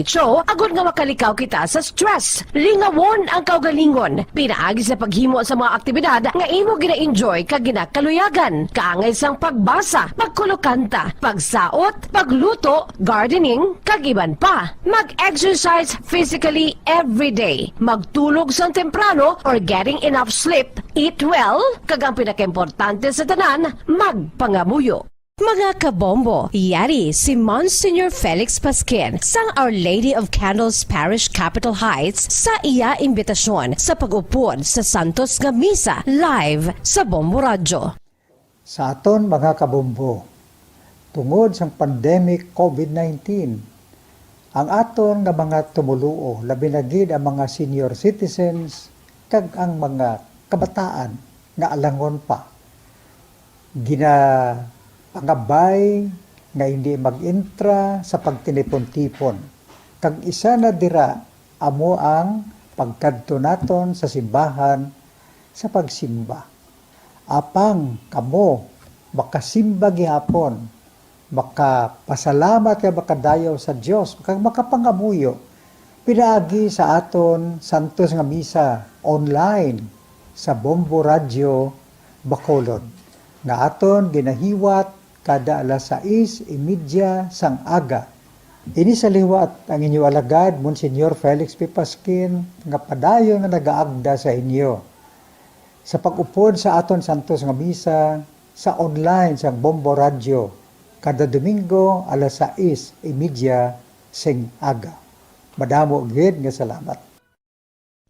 Show, agod nga makalikaw kita sa stress. Lingawon ang kaugalingon. Pinaagi sa paghimo sa mga aktibidad nga imo gina-enjoy kag ginakaluyagan. Kaangay sang pagbasa, pagkulokanta, pagsaot, pagluto, gardening, kag iban pa. Mag-exercise physically every day. Magtulog sang temprano or getting enough sleep. Eat well, kag ang pinakaimportante sa tanan, magpangamuyo. Mga kabombo, yari si Monsignor Felix Pasquin sang Our Lady of Candles Parish Capitol Heights sa iya imbitasyon sa pag-upod sa Santos nga Misa live sa Bombo Radio. Sa aton mga kabombo, tungod sa pandemic COVID-19, ang aton nga mga tumuluo, labi na gid ang mga senior citizens kag ang mga kabataan nga alangon pa, pangabay nga hindi mag-intra sa pagtinipon-tipon. Kag isa na dira amo ang pagkadto naton sa simbahan sa pagsimba. Apang kamo makasimba gihapon, makapasalamat kay makadayaw sa Dios, kag makapangamuyo. Pinaagi sa aton Santos nga Misa online sa Bombo Radio Bacolod nga aton ginahiwat kada alas 6:30 sang aga. Ini sa liwat ang inyo alagad, Monsignor Felix P. Pasquin, nga padayon nga nagaagda sa inyo. Sa pag-upod sa aton Santos nga Misa, sa online sang Bombo Radio, kada Domingo alas 6:30 sing aga. Madamo gid nga salamat.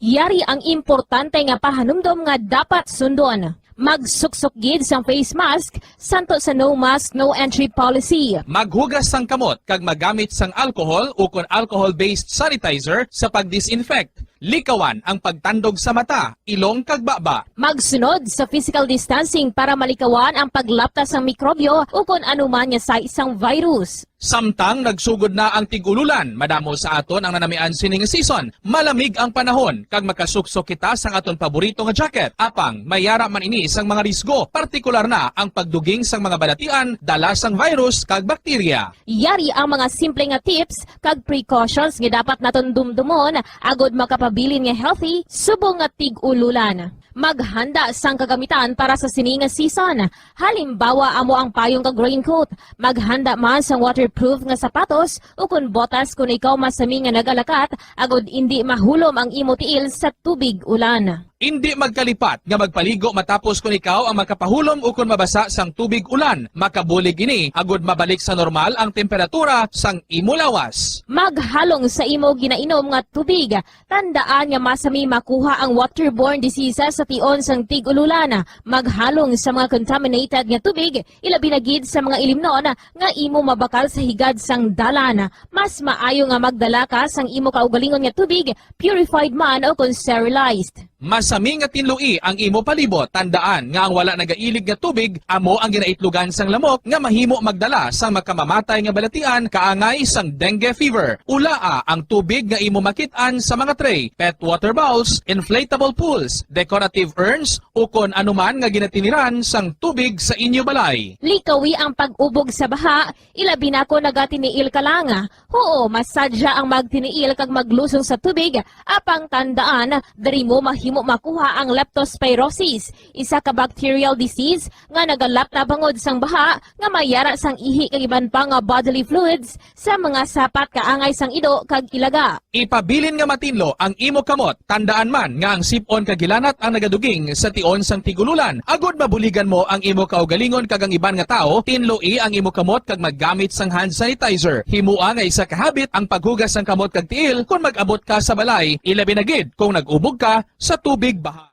Yari ang importante nga pahanumdom nga dapat sundon. Magsuksok gid sang face mask, santo sa no mask, no entry policy. Maghugas sang kamot kag magamit sang alcohol o kon alcohol-based sanitizer sa pag-disinfect. Likawan ang pagtandog sa mata, ilong kag baba. Magsunod sa physical distancing para malikawan ang paglaptas ng mikrobyo o kung anuman nga sa isang virus. Samtang nagsugod na ang tigululan, madamo sa aton ang nanamian sining season. Malamig ang panahon kag makasuksok kita sang aton paborito nga jacket. Apang mayara man ini sang mga risgo, partikular na ang pagduging sang mga balatian dala sang virus kag bakterya. Yari ang mga simple nga tips kag precautions nga dapat naton dumdumon agod makapabilin nga healthy subong nga tig-ululan. Maghanda sang kagamitan para sa sining nga season. Halimbawa amo ang payong kag raincoat. Maghanda man sang waterproof nga sapatos o kun botas kung ikaw masami nga nagalakat agod hindi mahulom ang imo tiil sa tubig ulan. Hindi magkalipat nga magpaligo matapos kung ikaw ang makapahulom o kung mabasa sang tubig ulan. Makabulig ini agod mabalik sa normal ang temperatura sang imo lawas. Maghalong sa imo ginainom nga tubig. Tandaan nga masami makuha ang waterborne diseases sa tion sang tig-ululan. Maghalong sa mga contaminated nga tubig, ilabi na gid sa mga ilimnon nga imo mabakal sa higad sang dalan. Mas maayo nga magdala ka sang imo kaugalingon nga tubig, purified man o kung sterilized. Masami nga tinlui ang imo palibot. Tandaan nga ang wala nagailig nga tubig amo ang ginaitlugan sang lamok nga mahimo magdala sang makamamatay nga balatian kaangay sang dengue fever. Ulaa ang tubig nga imo makit-an sa mga tray, pet water bowls, inflatable pools, decorative urns o kon anuman nga ginatiniran sang tubig sa inyo balay. Likawi ang pag-ubog sa baha, ilabi na ko nagatiniil ka lang. Oo, masadya ang magtiniil kag maglusong sa tubig, apang tandaan, dari mo mahimo makuha ang leptospirosis, isa ka bacterial disease nga nagalap na bangod sang baha nga mayara sang ihi kag iban pa nga bodily fluids sa mga sapat kaangay sang ido kag ilaga. Ipabilin nga matinlo ang imo kamot. Tandaan man nga ang sipon kag gilanat ang nagaduging sa tion sang tigululan. Agod mabuligan mo ang imo kaugalingon kag ang iban nga tao, tinloi ang imo kamot kag maggamit sang hand sanitizer. Himua nga isa ka habit ang paghugas sang kamot kag tiil kung mag-abot ka sa balay, ilabi na gid kung nag-ubog ka sa tubig baha.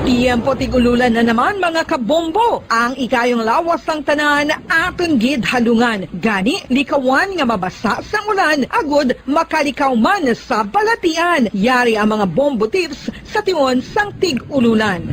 Tiempo tigululan na naman mga kabombo. Ang ikayong lawas ng tanan aton gid halungan. Gani likawan nga mabasa sa ulan agod makalikaw man sa balatian. Yari ang mga bombo tips sa tion sang tig-ululan.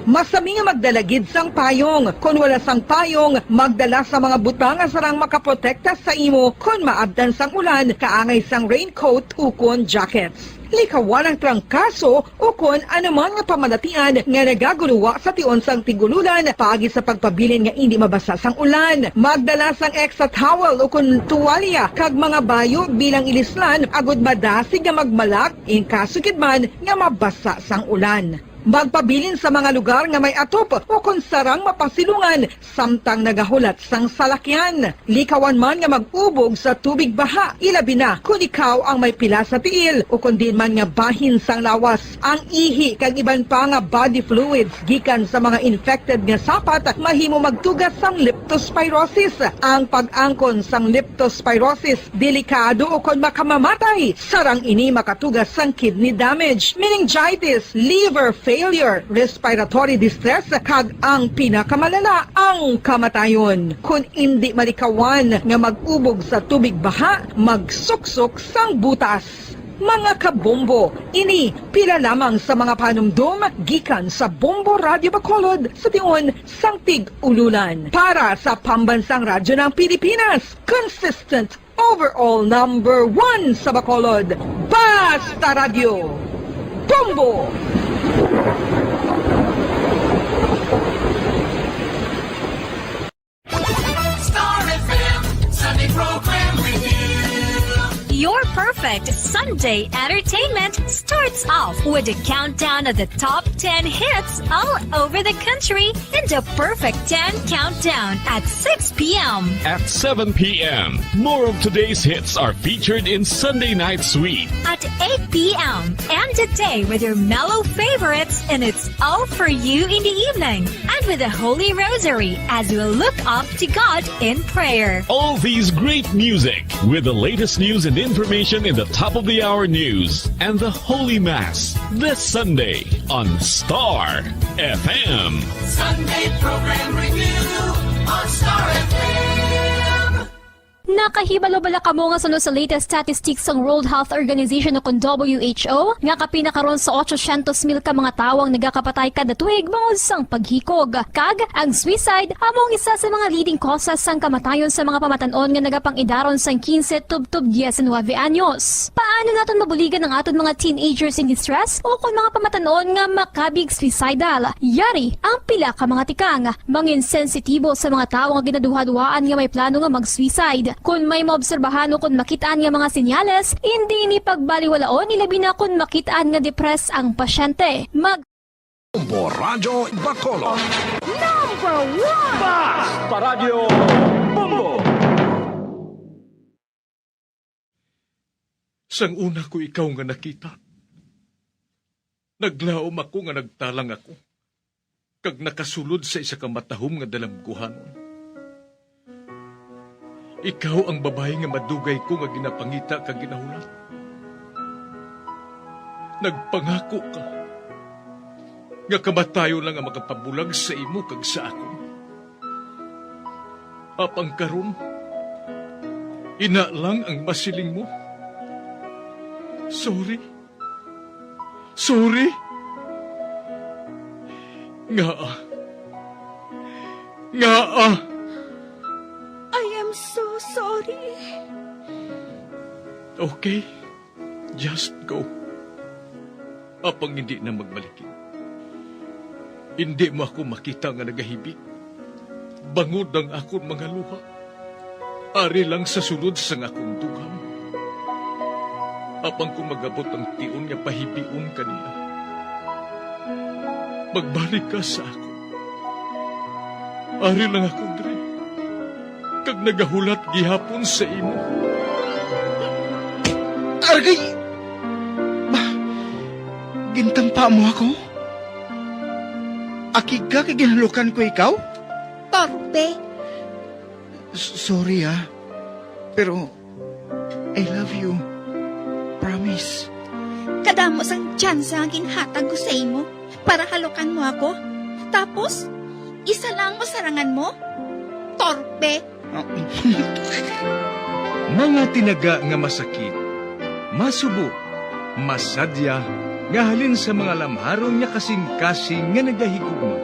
Masami nga magdalagid sang payong. Kung wala sang payong, magdala sa mga butang nga sarang makaprotekta sa imo kung maabdan sang ulan, kaangay sang raincoat ukon jackets. Likawan ang trangkaso o kung anuman nga pamalatian nga nagaguluwa sa tion sang tigululan paagi sa pagpabilin nga hindi mabasa sang ulan. Magdala sang extra towel o kung tuwalya kag mga bayo bilang ilislan agud madasig nga magmalak in kaso gid man nga mabasa sang ulan. Magpabilin sa mga lugar nga may atop o kung sarang mapasilungan samtang nagahulat sang salakyan. Likawan man nga mag-ubog sa tubig baha, ilabi na kung ikaw ang may pila sa tiil o kung din man nga bahin sang lawas. Ang ihi kag iban pa nga body fluids gikan sa mga infected nga sapat mahimo magtugas sang leptospirosis. Ang pag-angkon sang leptospirosis delikado o kung makamamatay. Sarang ini makatugas sang kidney damage, meningitis, liver failure, respiratory distress, kag ang pinakamalala, ang kamatayon. Kung hindi malikawan nga mag-ubog sa tubig baha, magsuksok sang butas. Mga kabombo, ini pila lamang sa mga panumdum gikan sa Bombo Radio Bacolod sa tion sang Tig-Ululan. Para sa Pambansang Radyo ng Pilipinas, consistent overall number 1 sa Bacolod, Basta Radio. Bombo! Your perfect Sunday entertainment starts off with a countdown of the top 10 hits all over the country in the Perfect 10 Countdown at 6 p.m. At 7 p.m., more of today's hits are featured in Sunday Night Sweet. At 8 p.m. End the day with your mellow favorites and it's all for you in the evening. And with the Holy Rosary as we look up to God in prayer. All these great music with the latest news and information in the top of the hour news and the Holy Mass this Sunday on Star FM. Sunday program review on Star FM. Nakahibalo-bala ka mo nga sunod sa latest statistics ng World Health Organization o kung WHO nga kapinakaroon sa 800,000 ka mga tawang nagakapatay kada tuig mangod sang paghikog. Kag ang suicide among isa sa mga leading causes sang kamatayon sa mga pamatanon nga nagapangidaron sang 15 tub 19 anyos. Paano naton mabuligan ang aton mga teenagers in distress o kung mga pamatanon nga makabig suicidal? Yari ang pila ka mga tikang mangin sensitibo sa mga tawo nga ginaduha-duhaan nga may plano nga mag-suicide. Kung may maobserbahan o kung makitaan nga mga senyales, hindi ni pagbaliwalaon ilabi na kung makitaan nga depress ang pasyente. Bombo Radio Bacolod. Number 1! Basta Radio Bombo. Sang una ko ikaw nga nakita, naglaom ako nga nagtalang ako, kag nakasulod sa isa ka matahom nga dalamguhanon. Ikaw ang babae nga madugay ko nga ginapangita kag ginahulat. Nagpangako ka nga kamatayo lang ang makapabulag sa imo kag sa ako. Apang karon, ina lang ang masiling mo. Sorry. Sorry. Nga. I am so sorry. Okay, just go. Apang hindi na magbalikin. Hindi mo ako makita nga nagahibig. Bangod ang akong mga luha. Ari lang sa sulod sang akong dugham. Apang kung magabot ang tiun nga pahibiun kanila. Magbalik ka sa ako. Ari lang ako, Dre. Kag nagahulat gihapon sa imo. Argay! Gintampa mo ako? Akig ka kay ginalukan ko ikaw? Torpe. Sorry pero I love you. Promise. Kadamo sang tsansa ang ginhatag ko sa imo para halukan mo ako. Tapos, isa lang masarangan mo? Torpe. Mga tinaga nga masakit, masubo, masadya, nga halin sa mga lamharon nga kasing-kasing nga nagahigugma.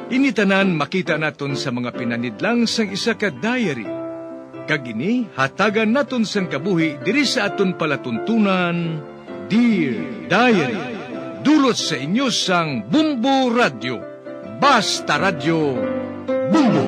Initanan makita naton sa mga pinanidlang sang isa ka diary. Kagini hatagan naton sang kabuhi diri sa aton palatuntunan, Dear Diary. Dulot sa inyo sang Bumbo Radio. Basta Radio Bumbo.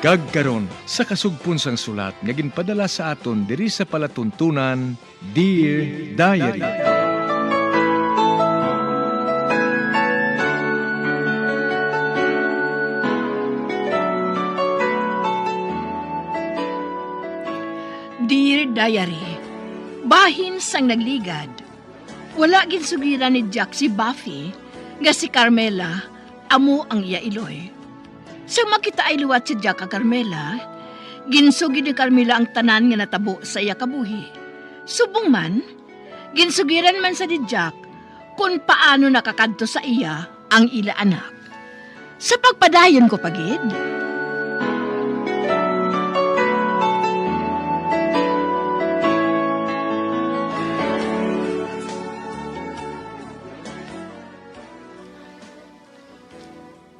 Kagkaron sa kasugpon sang sulat nga ginpadala sa aton diri sa palatuntunan, Dear Diary. Dear Diary, bahin sang nagligad. Wala ginsugiran ni Jack si Buffy nga si Carmela amo ang iya iloy. Sa makita ay luwat si Jack a Carmela, ginsugid ni Carmela ang tanan nga natabo sa iya kabuhi. Subong man, ginsugiran man sa di Jack kung paano nakakadto sa iya ang ila anak. Sa pagpadayon ko pagid,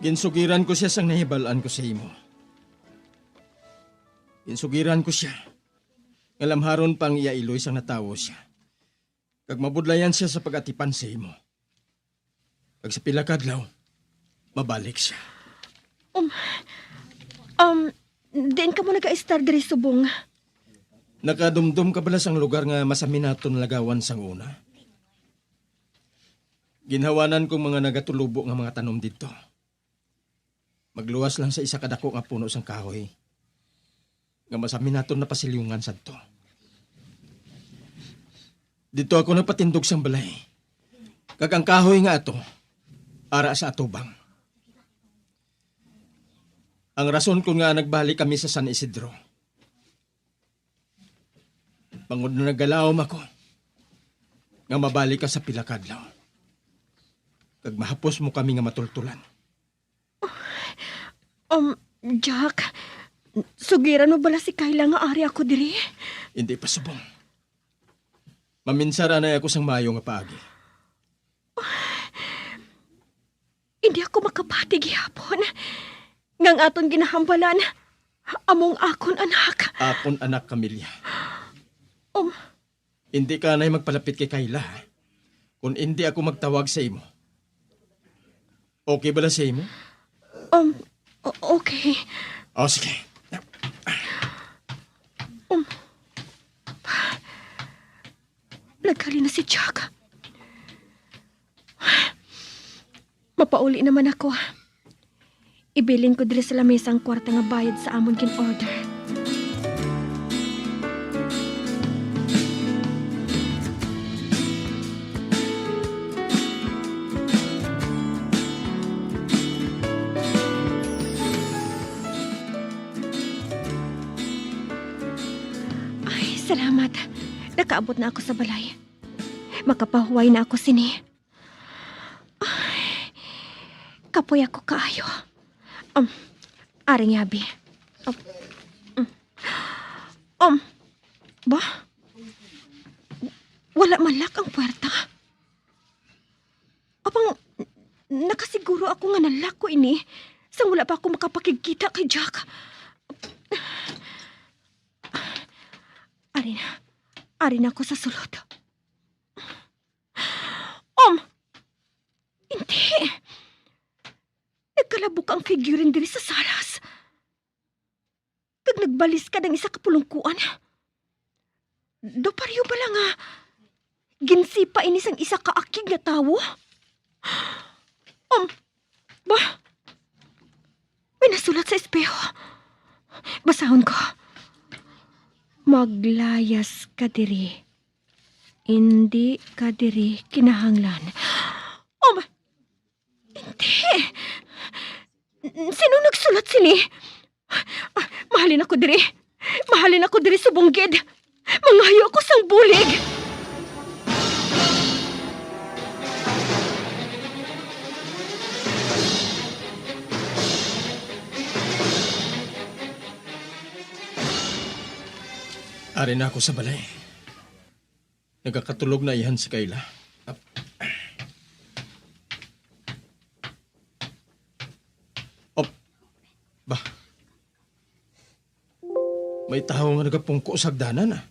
ginsugiran ko siya sang nahibalaan ko sa imo. Ginsugiran ko siya. Ngalamharon pang iya iloy sang natawo siya. Kag mabudlayan siya sa pag-atipan sa imo. Kag sa pila kadlaw, mabalik siya. Diin ka mo nag-a-star diri subong. Nakadumdum ka bala sang lugar nga masaminaton lagawan sang una. Ginhawanan kong mga nagatulubo nga mga tanom dito. Magluwas lang sa isa kadako nga puno sang kahoy. Nga masaminaton na pasilyungan sadto. Dito ako nagpatindog sang balay. Kag ang kahoy nga ato, ara sa atubang. Ang rason ko nga nagbalik kami sa San Isidro. Bangod na naggalawom ako, nga mabalik ka sa pilakadlaw. Kag mahapos mo kami nga matultulan. Jack, sugiran mo bala si Kayla nga ari ako diri? Hindi pa subong. Maminsara na ako sang mayo nga paagi. Hindi ako makapati gihapon. Ngang aton ginahambalan, among akon anak. Akon anak, Camilla. Hindi ka na'y magpalapit kay Kayla. Kung hindi ako magtawag sa imo. Okay ba na sa imo? Okay. O, sige. Nagkali na si Jack. Mapauli naman ako. Ibilin ko diri sa lamesa ang kwarta nga bayad sa amon gin-order. Salamat. Nakaabot na ako sa balay. Makapahuway na ako sini. Ay, kapoy ako kaayo. Aring yabi. Ba? Wala man lak ang puwerta. Apang, nakasiguro ako nga nalak ko ini. Sang wala pa ako makapakikita kay Jack. Arin ako sa sulod. Hindi. Nagkalabok ang figurine diri sa salas. Kag nagbalis ka ng isa kapulungkuan. Doparyo ba lang ginsipa inis ang isa kaakig na tawo? Ba? May nasulat sa espeho. Basahon ko. Maglayas ka diri. Hindi ka diri kinahanglan. Hindi. Sino nagsulat sini? Mahalin ako diri. Mahalin ako diri subunggid. Mangayo ako sang bulig. Ari na ako sa balay. Nagkakatulog na iyan si Kayla. Op. Ba? May tao nga nagapungko sa hagdanan ah.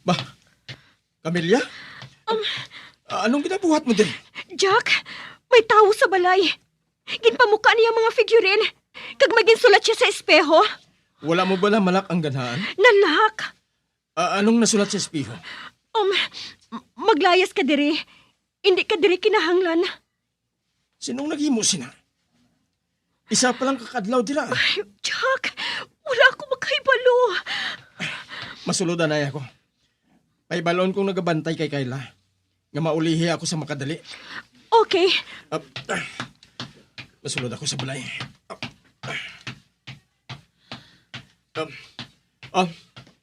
Ba? Camilla? Anong ginabuhat mo din? Jack, may tao sa balay. Ginpamuka niya mga figurine. Kag maginsulat siya sa espeho. Wala mo ba na malak ang ganhaan? Nalak. Anong nasulat sa espeho? Maglayas ka diri. Hindi ka diri kinahanglan. Sinong naghimo sina? Isa pa lang kakadlaw dira. Ay, Jack, wala ako makahibalo. Masulodan na ako. Paibalon kong nagabantay kay Kayla. Nga maulihi ako sa makadali. Okay. Masulod ako sa balay.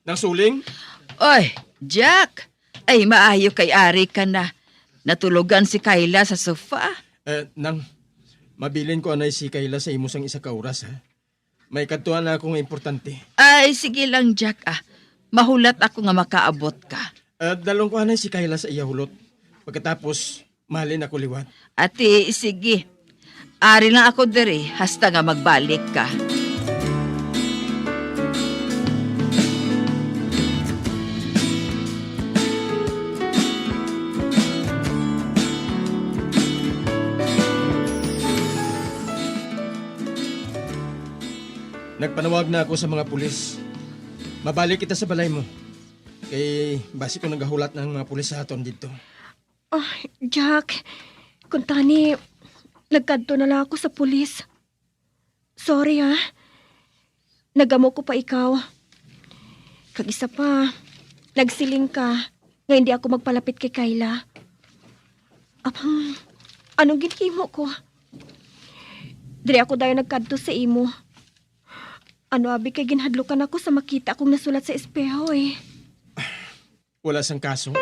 Nang suling? Oy, Jack! Ay, maayo kay Ari ka na. Natulugan si Kayla sa sofa. Nang, mabilin ko anay si Kayla sa imusang isa ka oras, ha? May katuan na akong importante. Ay, sige lang, Jack, ah. Mahulat ako nga makaabot ka. Dalong ko anay si Kayla sa iya hulot. Pagkatapos, mahalin ako liwat. Ate, sige. Ari lang ako diri, hasta nga magbalik ka. Nagpanawag na ako sa mga pulis. Mabalik kita sa balay mo. Kay basi ko nagahulat ng mga pulis sa aton dito. Jack, kung tani, nagkadto na lang ako sa pulis. Sorry ha. Nagamo ko pa ikaw. Kag isa pa, nagsiling ka nga hindi ako magpalapit kay Kayla. Apang, anong ginhimo ko? Diri ako dayo nagkadto sa imo. Ano abi kay ginhadlukan ako sa makita akong nasulat sa espeho eh. Wala sang kaso.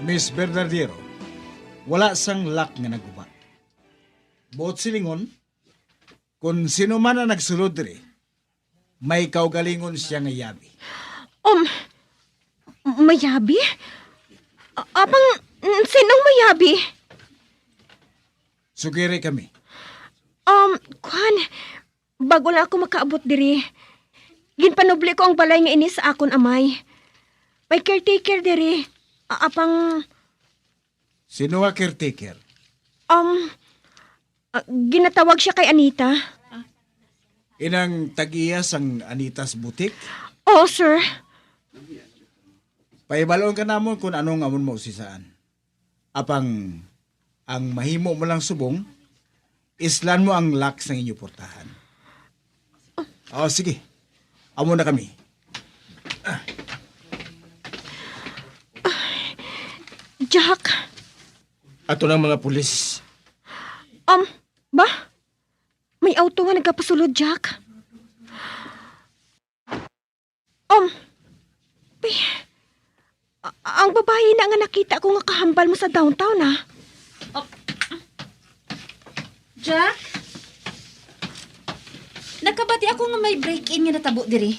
Miss Bernardino, wala sang lak nga nagubat. Buot silingon, kung sino man ang nagsulod diri, may kaugalingon siya nga yabi. Mayabi? Apang, sinong mayabi? Sugiri kami. Kwan, bago lang ako makaabot diri. Ginpanubli ko ang balay nga ini sa akon amay. May caretaker diri. Apang... Sino nga caretaker? Ginatawag siya kay Anita. Inang tag-iya sang Anita's butik? Oo, sir. Paibaloon ka namon kung anong amon mo sisaan. Apang, ang mahimo mo lang subong, islan mo ang lock sa inyo portahan. Sige. Amo na kami. Jack. Ato ng mga pulis. Ba? May auto nga nagkapasulod, Jack. Ang babae na nga nakita ko nga kahambal mo sa downtown, ha? Jack? Nakabati ako nga may break-in nga natabo diri.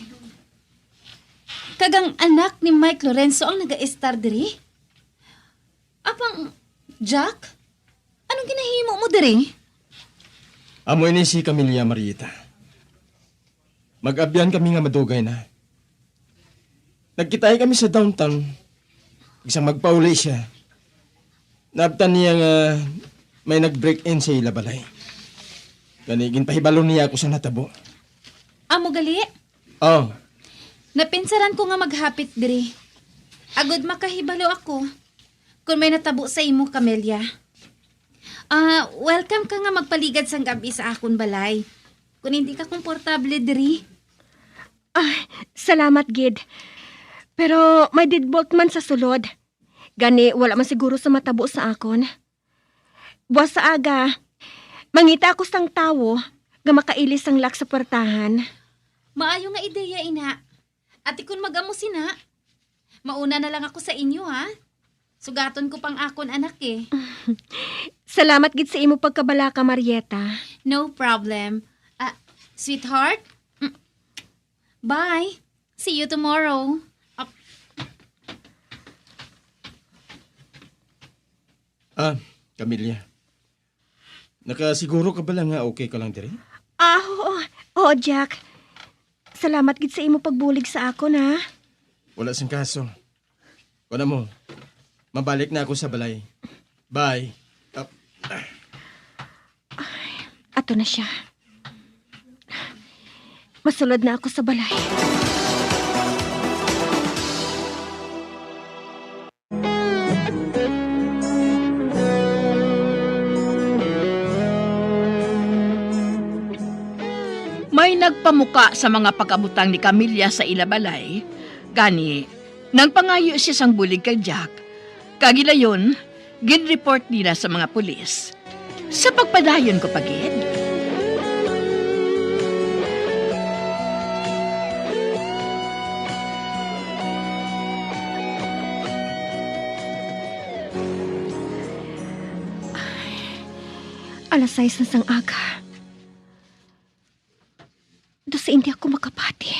Kagang anak ni Mike Lorenzo ang naga-star diri. Apang, Jack? Anong ginahimo mo diri? Amo ini si Camilla Marieta. Mag-abyan kami nga madugay na. Nagkitay kami sa downtown. Isang magpauli siya. Naabtan niya nga may nag-break-in sa ilabalay. Ganigin pahibalo niya ako sa natabo. Amo gali? Napinsaran ko nga maghapit diri. Agod makahibalo ako. Kung may natabo sa imo, Camelia. Welcome ka nga magpaligad sang gabi sa akon balay. Kung hindi ka komportable diri. Salamat, Gid. Pero may deadbolt man sa sulod. Gani, wala man siguro sa matabo sa akon. Buwas sa aga, Mangita ako sang tawo nga makailis ang lak sa portahan. Maayo nga ideya, ina. Ati kun mag-amo sina, mauna na lang ako sa inyo, ha? Sugaton ko pang akon anak eh. Salamat gid sa imo pagkabalaka, Marieta. No problem. Sweetheart? Bye. See you tomorrow. Camilla. Nakasiguro ka ba lang nga okay ka lang dire? Oo, Jack. Salamat gid sa imo pagbulig sa akon, ha? Wala sing kaso. Wala mo. Mabalik na ako sa balay. Bye. Ato na siya. Masulod na ako sa balay. May nagpamuka sa mga pagkabutang ni Camilla sa ilabalay. Gani, nang pangayo siya sang bulig kay Jack. Kagilayon, gin-report nila sa mga pulis. Sa pagpadayon ko pagid. Alas 6 na sang aga. Sa hindi ako makapati.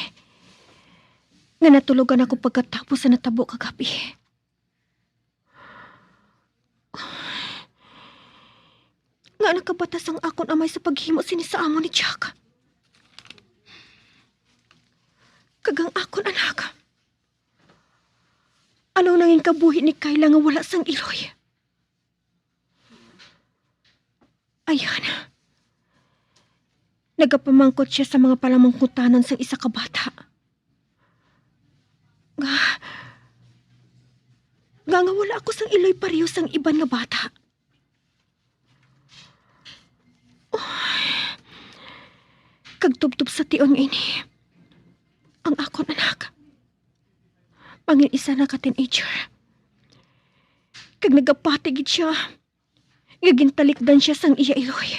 Nga natulugan ako pagkatapos sa natabo kagabi. Nga nakabatas ang akon amay sa paghimo sini sa amo ni Jack. Kagang akon anak. Ano nanging kabuhi ni Kayla nga wala sang iloy? Ayan. Nagapamangkot siya sa mga palamangkutanan sa isa ka bata. Nga wala ako sang iloy pareho sang iban nga bata. Kagtubtub sa tion ini. Ang akon anak. Pangin isa na ka-teenager. Kag nagapatigid siya. Gagintalikdan siya sang iya iloy.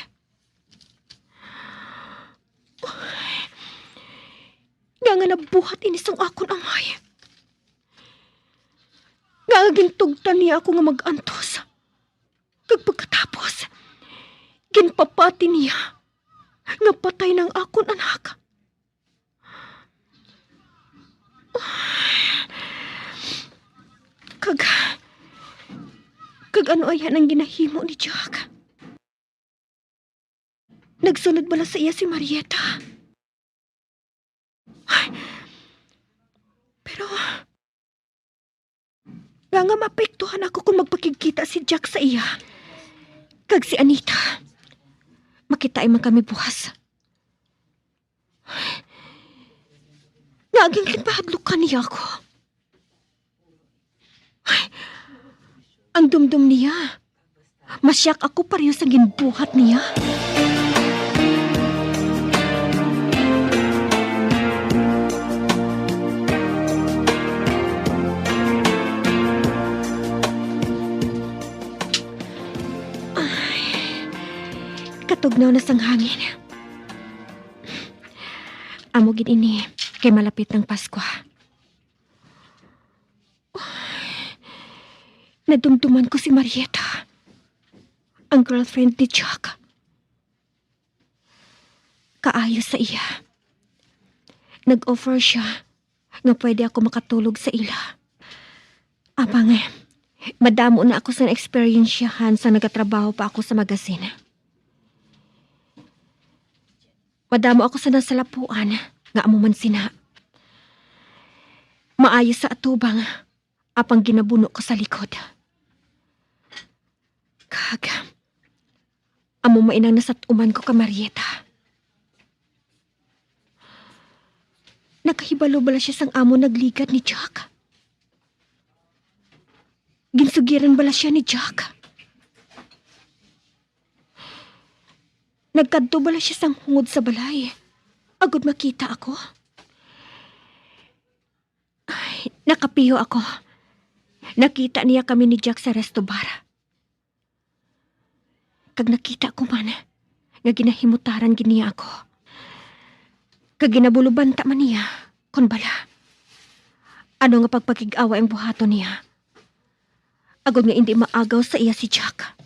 Nga nabuhat inisang akon amay. Nga gintugtan niya ako nga mag-antos. Kag pagkatapos, ginpapati niya nga patay ng akon anak. Kag ano ayan ang ginahimo ni Jack? Nagsunod bala sa iya si Marieta. Pero, nga mapektuhan ako kung magpakikita si Jack sa iya. Kag si Anita. Makitain man kami bukas. Naging kinpahadlukan niya ako. Ang dumdum niya. Masyak ako pareho sa ginbuhat niya. Katugnaw na sang hangin. Amo gid ini kay malapit ng Pasko. Nadumduman ko si Marieta, ang girlfriend ni Jack. Kaayos sa iya. Nag-offer siya nga pwede ako makatulog sa ila. Abang, madamo na ako sa experiensyahan sa nagatrabaho pa ako sa magazine. Madamo ako sa nasalapuan nga amo man sina. Maayos sa atubang apang ginabuno ko sa likod. Kag, amo mainang nasatuman ko ka Marieta. Nakahibalo bala siya sang amo nagligad ni Jack. Ginsugiran bala siya ni Jack. Nagkadto bala siya sang hungod sa balay. Agud makita ako. Ay, nakapiyo ako. Nakita niya kami ni Jack sa resto bar. Kag nakita ko man, nga ginahimutaran giniya ako. Kaginabulubanta man niya, kon bala. Ano nga pagpakig-awa ang buhato niya? Agod nga hindi maagaw sa iya si Jack.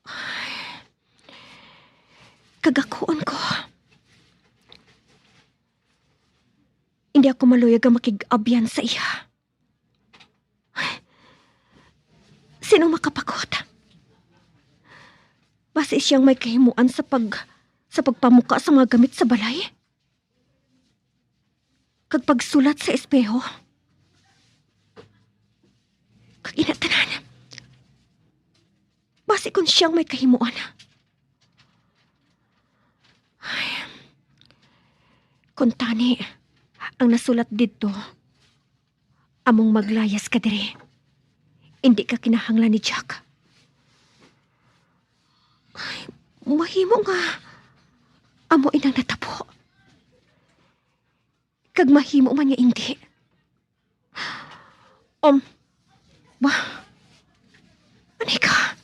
Ay, kagakuon ko. Hindi ako maluyag ang makig-abyan sa iya. Ay, sinong makapakot? Base siyang may kahimuan sa pagpamuka sa mga gamit sa balay. Kag pagsulat sa espeho. Kag inatanan. Base kung siyang may kahimuan. Ay, kung tani, ang nasulat dito, among maglayas ka diri. Hindi ka kinahanglan ni Jack. Ay, mahimo nga. Amo inang natapo. Kag mahimo man niya hindi. Ba? Anay ka?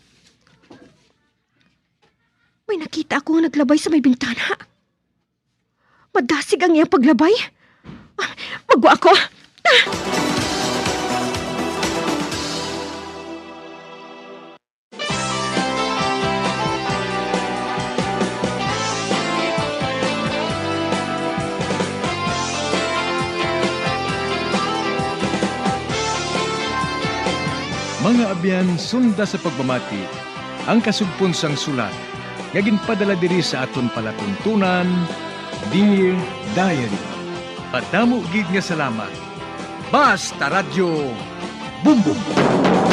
May nakita ako nga naglabay sa may bintana. Madasig ang iyang paglabay. Magwa ako. Mga abyan, sunda sa pagmamati, ang kasugpon sang sulat, nga ginpadala diri sa aton palatuntunan, Dear Diary. Padamo gid nga salamat. Basta Radyo Bumbum.